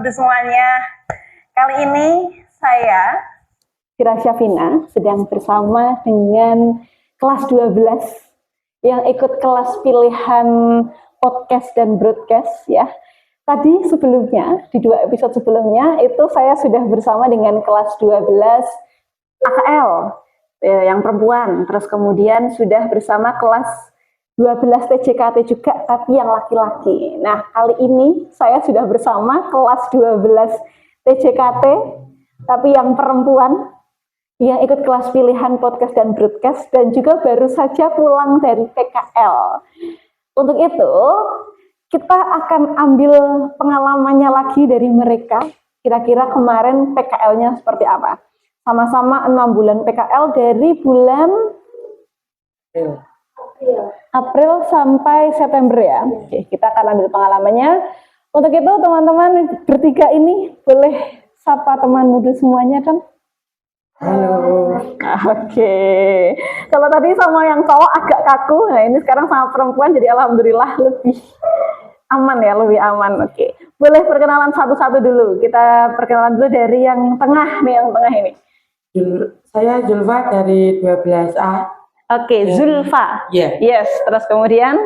muda semuanya. Kali ini saya, Fira Syafina, sedang bersama dengan kelas 12 yang ikut kelas pilihan podcast dan broadcast ya. Tadi sebelumnya, di 2 episode sebelumnya, itu saya sudah bersama dengan kelas 12 AKL yang perempuan. Terus kemudian sudah bersama kelas 12 TJKT juga, tapi yang laki-laki. Nah, kali ini saya sudah bersama kelas 12 TJKT, tapi yang perempuan, yang ikut kelas pilihan podcast dan broadcast, dan juga baru saja pulang dari PKL. Untuk itu, kita akan ambil pengalamannya lagi dari mereka, kira-kira kemarin PKL-nya seperti apa. Sama-sama 6 bulan PKL dari bulan April sampai September ya. Oke, kita akan ambil pengalamannya. Untuk itu teman-teman bertiga ini boleh sapa teman muda semuanya kan? Halo. Oke. Kalau tadi sama yang cowok agak kaku, nah ini sekarang sama perempuan jadi alhamdulillah lebih aman ya, lebih aman. Oke. Boleh perkenalan satu-satu dulu. Kita perkenalan dulu dari yang tengah nih, yang tengah ini. Saya Zulfa dari 12A. Oke, Zulfa. Iya. Yes, terus kemudian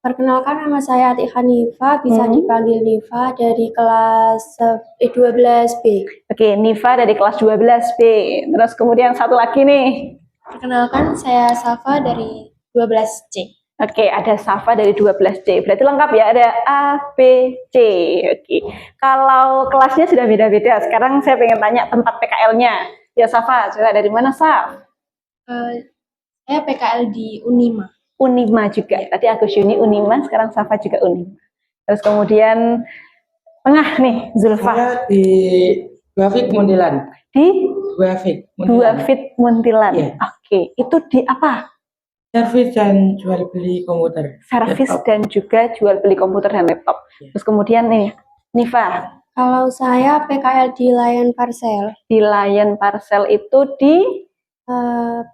Perkenalkan, nama saya Atik Hanifa, bisa dipanggil Nifa dari kelas 12B. Oke, Nifa dari kelas 12B. Terus kemudian satu lagi nih. Perkenalkan, saya Safa dari 12C. Oke, ada Safa dari 12C. Berarti lengkap ya, ada A, B, C. Oke. Kalau kelasnya sudah beda-beda. Sekarang saya pengen tanya tempat PKL-nya. Ya Safa, coba dari mana Saf? Saya PKL di Unima. Unima juga. Tadi Agus Yuni Unima, sekarang Safa juga Unima. Terus kemudian tengah nih, Zulfa. Saya di Duafik Muntilan. Di Duafik Duafit Muntilan. Iya. Oke, itu di apa? Servis dan jual beli komputer. Servis Laptop. dan juga jual beli komputer dan laptop. Iya. Terus kemudian nih, Nifa. Kalau saya PKL di Lion Parcel, Di Lion Parcel itu di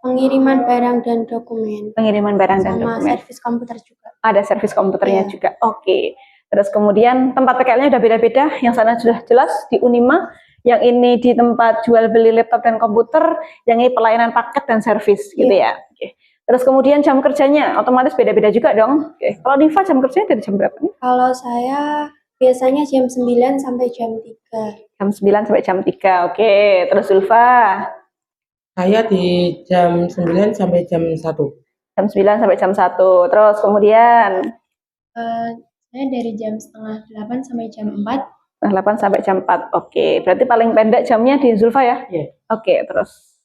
pengiriman barang dan dokumen, pengiriman barang dan sama dokumen. servis komputer juga. Ada servis komputernya Iya. juga. Oke. Terus kemudian tempat PKL-nya udah beda-beda. Yang sana sudah jelas di Unima. Yang ini di tempat jual beli laptop dan komputer. Yang ini pelayanan paket dan servis gitu ya. Oke. Terus kemudian jam kerjanya otomatis beda-beda juga dong. Oke. Kalau Nifa jam kerjanya dari jam berapa nih? Kalau saya biasanya jam 9 sampai jam 3. Jam 9 sampai jam 3. Oke. Terus Zulfa? Saya di jam 9 sampai jam 1. Jam 9 sampai jam 1. Terus kemudian Saya dari jam setengah 8 sampai jam 4. 8 sampai jam 4. Oke, berarti paling pendek jamnya di Zulfa ya? Iya. Oke, terus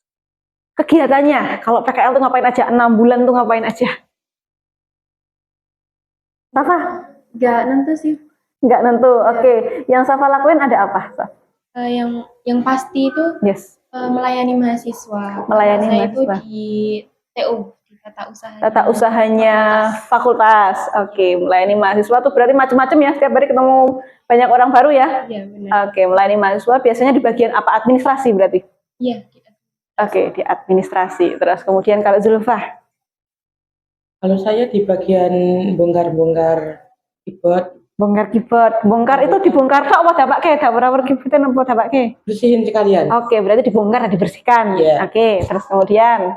kegiatannya, kalau PKL tuh ngapain aja? 6 bulan tuh ngapain aja? Safa? Nggak nentu sih. Nggak nentu, oke. Yang Safa lakuin ada apa, Saf? Yang pasti itu Yes, melayani mahasiswa. Melayani Saya mahasiswa. itu di TU, di tata usaha. tata usahanya fakultas. Oke, melayani mahasiswa tuh berarti macam-macam ya, setiap hari ketemu banyak orang baru ya? Iya, benar. Oke, melayani mahasiswa biasanya di bagian apa? Administrasi berarti? Iya. Oke, di administrasi. Terus kemudian kalau Zulfa? Kalau saya di bagian bongkar-bongkar keyboard, Bongkar keyboard. Bongkar itu dibongkar tok apa dapake? Dapur keyboard apa dapake? bersihin sekalian. Oke, berarti dibongkar dan dibersihkan. Iya. Oke, terus kemudian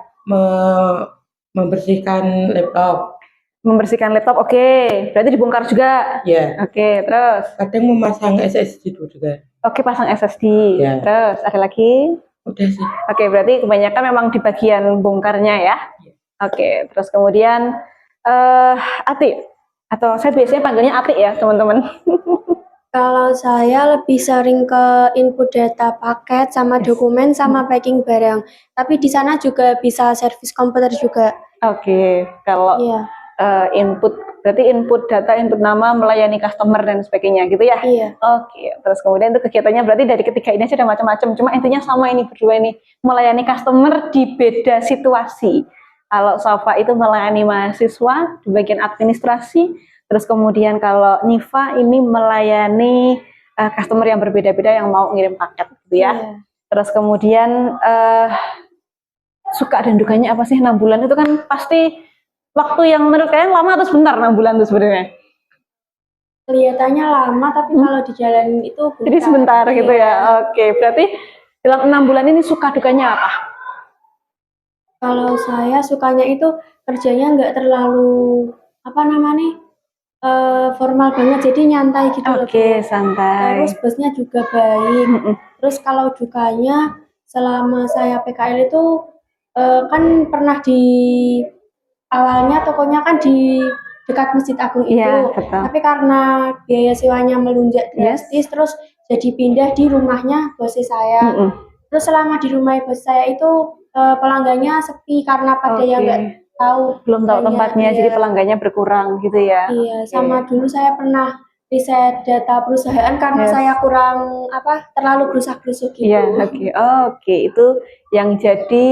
Membersihkan laptop. membersihkan laptop. Oke, berarti dibongkar juga. Ya. Oke, terus Kadang memasang SSD juga. oke pasang SSD. Iya. Terus ada lagi? Udah sih. Oke, berarti kebanyakan memang di bagian bongkarnya ya. Iya. Oke, terus kemudian Ati atau saya biasanya panggilnya Ati ya, teman-teman. Kalau saya lebih sering ke input data paket sama dokumen sama packing barang. Tapi di sana juga bisa servis komputer juga. Oke, kalau Iya. input berarti input data, input nama, melayani customer dan sebagainya gitu ya. Iya. Oke, terus kemudian itu kegiatannya berarti dari ketiga ini sudah macam-macam. Cuma intinya sama ini berdua ini melayani customer di beda situasi. Kalau Safa itu melayani mahasiswa di bagian administrasi, terus kemudian kalau Nifa ini melayani customer yang berbeda-beda yang mau ngirim paket gitu ya. Iya. Terus kemudian suka dan dukanya apa sih 6 bulan itu kan pasti waktu yang menurut kalian lama atau sebentar 6 bulan itu sebenarnya? Kelihatannya lama, tapi kalau dijalanin itu Jadi bentar. sebentar gitu Iya. ya. Oke, berarti dalam 6 bulan ini suka dukanya apa? Kalau saya sukanya itu kerjanya nggak terlalu apa namanya formal banget, jadi nyantai gitu loh, Oke, Bu. santai. Terus bosnya juga baik. Mm-mm. Terus kalau dukanya selama saya PKL itu kan pernah di awalnya tokonya kan di dekat Masjid Agung itu, Iya, betul. tapi karena biaya sewanya melunjak Yes. drastis, terus jadi pindah di rumahnya bos saya. Mm-mm. Terus selama di rumah bos saya itu pelanggannya sepi karena pada yang Oke. nggak tahu Belum tahu banyak, tempatnya, jadi iya. pelanggannya berkurang gitu ya. Iya, Oke. sama dulu saya pernah riset data perusahaan karena Yes. saya kurang terlalu gerusak-gerusuk gitu. Iya, oke. Oke, itu yang jadi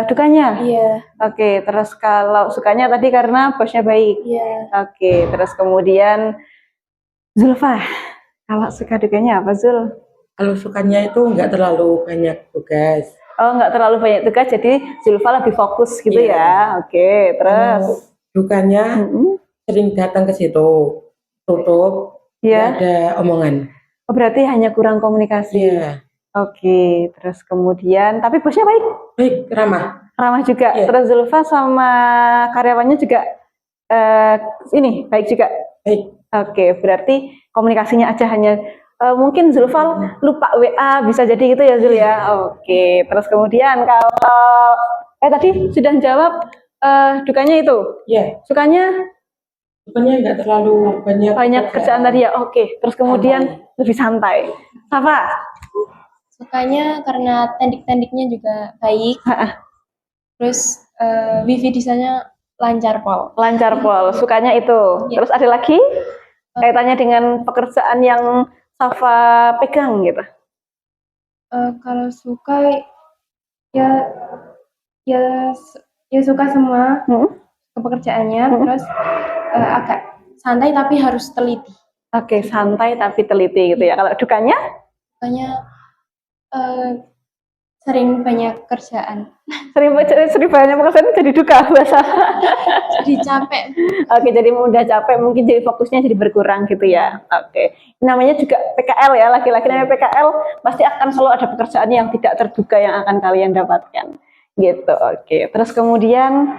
dukanya. Iya, Oke, terus kalau sukanya tadi karena bosnya baik. iya. Oke, terus kemudian Zulfa, kalau suka dukanya apa Zul? Kalau sukanya itu nggak terlalu banyak tugas. Oh, nggak terlalu banyak tugas, jadi Zulfa lebih fokus gitu Iya. ya. Oke, terus. Kalau dukanya Mm-mm. sering datang ke situ, tutup, nggak Ya, ada omongan. oh, berarti hanya kurang komunikasi. Iya, Oke, terus kemudian, tapi bosnya baik, baik, ramah. ramah juga. Iya. Terus Zulfa sama karyawannya juga ini baik juga. Baik, Oke, berarti komunikasinya aja hanya mungkin Zulfa lupa WA, bisa jadi gitu ya Zul ya. Oke, terus kemudian kalau tadi sudah jawab dukanya itu, ya, sukanya sukanya nggak terlalu banyak. banyak kerjaan tadi ya. Oke, terus kemudian lebih santai. Safa, Sukanya karena teknik-tekniknya juga baik. Terus wifi di sana lancar pol. lancar pol, sukanya itu. Iya. Terus ada lagi kaitannya dengan pekerjaan yang Safa pegang gitu. Kalau suka ya ya ya suka semua pekerjaannya. Hmm. Terus agak santai tapi harus teliti. Oke, santai tapi teliti gitu ya. Kalau dukanya? Sukanya sering banyak kerjaan. Sering banyak pekerjaan jadi duka bahasa. Jadi capek. Oke, jadi mudah capek, mungkin jadi fokusnya jadi berkurang gitu ya. Oke, namanya juga PKL ya, laki-laki namanya PKL pasti akan selalu ada pekerjaan yang tidak terduga yang akan kalian dapatkan gitu. Oke, terus kemudian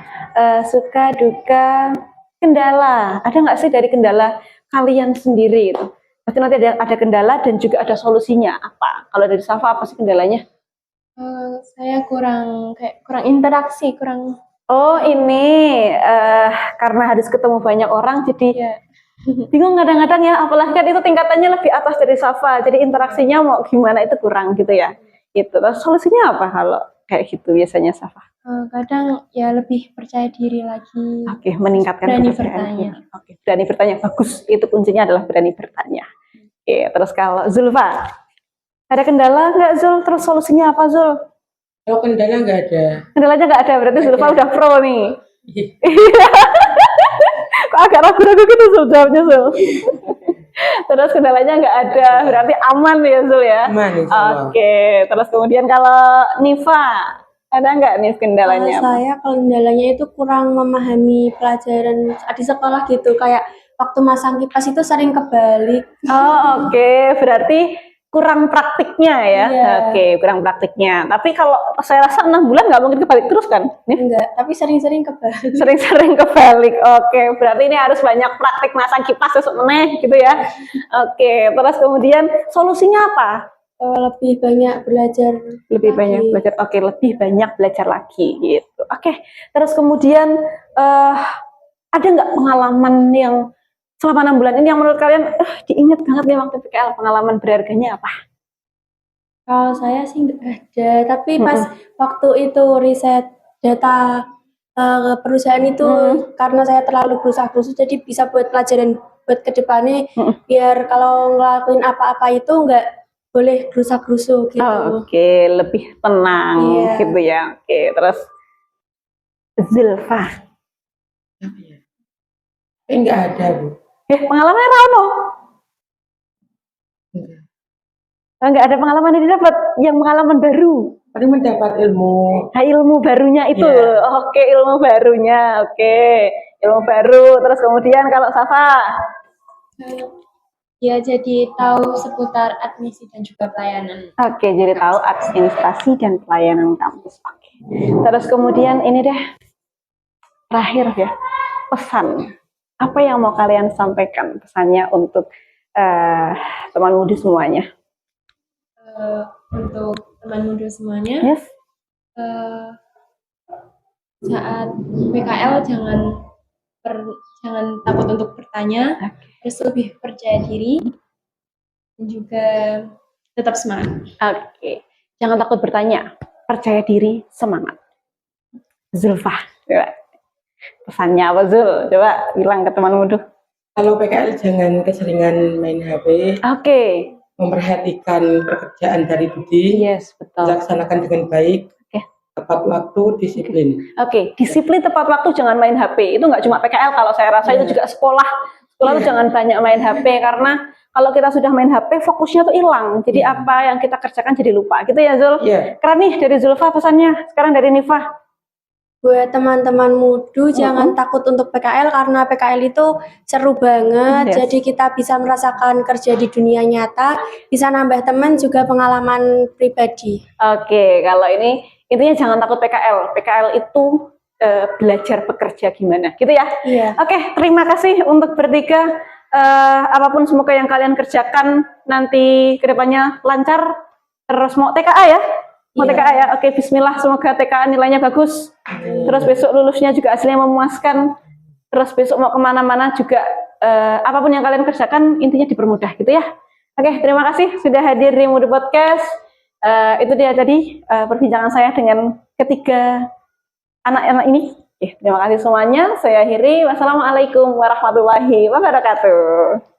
suka duka kendala, ada nggak sih dari kendala kalian sendiri itu? Pasti nanti ada kendala dan juga ada solusinya apa? Kalau dari Safa apa sih kendalanya? Saya kurang interaksi, kurang. Oh ini karena harus ketemu banyak orang jadi Ya. bingung kadang-kadang ya, apalagi kan itu tingkatannya lebih atas dari Safa, jadi interaksinya mau gimana itu kurang gitu ya. Gitu. Terus solusinya apa kalau kayak gitu biasanya Safa? Kadang ya lebih percaya diri lagi. Oke, meningkatkan Berani kepercayaan bertanya. diri. Oke, berani bertanya, bagus. Itu kuncinya adalah berani bertanya. Oke, terus kalau Zulfa, ada kendala nggak Zul? Terus solusinya apa Zul? kalau kendala nggak ada. Kendalanya nggak ada, berarti Nggak Zulfa ada. udah pro nih. Iya. Kok agak ragu-ragu gitu Zul jawabnya Zul. Terus kendalanya nggak ada, berarti aman ya Zul ya. Aman, insya Allah. Oke, terus kemudian kalau Nifa, ada nggak nih kendalanya? Kalau saya kendalanya itu kurang memahami pelajaran di sekolah gitu, kayak waktu masang kipas itu sering kebalik. Oh oke, berarti kurang praktiknya ya. Iya. Oke, kurang praktiknya. Tapi kalau saya rasa 6 bulan nggak mungkin kebalik terus kan? Nif? Enggak, tapi sering-sering kebalik. Sering-sering kebalik. Oke, berarti ini harus banyak praktik masang kipas sesuk meneh gitu ya. Oke, terus kemudian solusinya apa? Lebih banyak belajar Lebih lagi. banyak belajar. Oke, lebih banyak belajar lagi gitu. Oke, terus kemudian ada nggak pengalaman yang selama 6 bulan ini yang menurut kalian diingat banget nih waktu PKL, pengalaman berharganya apa? Kalau saya sih nggak ada, tapi pas waktu itu riset data perusahaan itu karena saya terlalu berusaha-berusaha, jadi bisa buat pelajaran buat kedepannya, biar kalau ngelakuin apa-apa itu nggak boleh gerusak-gerusuk gitu. Oke, lebih tenang Iya. gitu ya. Oke, terus Zulfa. Apa ya? Nggak ada, Bu. Pengalamannya Rano. Enggak. Nggak ada pengalaman yang didapat, yang pengalaman baru. Paling mendapat ilmu. Nah, ilmu barunya itu. Iya. Oke, ilmu barunya. Oke, ilmu baru. Terus kemudian kalau Safa, Ya, jadi tahu seputar admisi dan juga pelayanan. Oke, jadi tahu administrasi dan pelayanan kampus. Oke. Terus kemudian ini deh, terakhir ya, pesan. Apa yang mau kalian sampaikan pesannya untuk teman muda semuanya? Untuk teman muda semuanya, Yes. saat PKL jangan takut untuk bertanya, harus lebih percaya diri dan juga tetap semangat. Oke. Jangan takut bertanya, percaya diri, semangat. Zulfa, coba. Pesannya apa Zul? Coba bilang ke teman muda. Kalau PKL jangan keseringan main HP, Oke. memperhatikan pekerjaan dari budi, Yes, betul. dilaksanakan dengan baik, Oke. tepat waktu, disiplin. Oke, disiplin tepat waktu, jangan main HP. Itu nggak cuma PKL, kalau saya rasa itu juga sekolah. Sekolah tuh jangan banyak main HP, karena kalau kita sudah main HP, fokusnya tuh hilang. Jadi apa yang kita kerjakan jadi lupa. Gitu ya Zul? Iya. Keren nih dari Zulfa pesannya. Sekarang dari Nifa. Buat teman-teman mudu jangan takut untuk PKL karena PKL itu seru banget. Yes. Jadi kita bisa merasakan kerja di dunia nyata, bisa nambah teman juga pengalaman pribadi. Oke, kalau ini intinya jangan takut PKL. PKL itu belajar bekerja gimana, gitu ya? Iya. Oke, terima kasih untuk bertiga. Apapun semoga yang kalian kerjakan nanti kedepannya lancar. Terus mau TKA ya? Mau Iya. TKA ya? Oke, bismillah. Semoga TKA nilainya bagus. Terus besok lulusnya juga hasilnya memuaskan. Terus besok mau kemana-mana juga apapun yang kalian kerjakan intinya dipermudah, gitu ya? Oke, terima kasih sudah hadir di Muda Podcast. Itu dia tadi perbincangan saya dengan ketiga anak-anak ini. Terima kasih semuanya. Saya akhiri. Wassalamualaikum warahmatullahi wabarakatuh.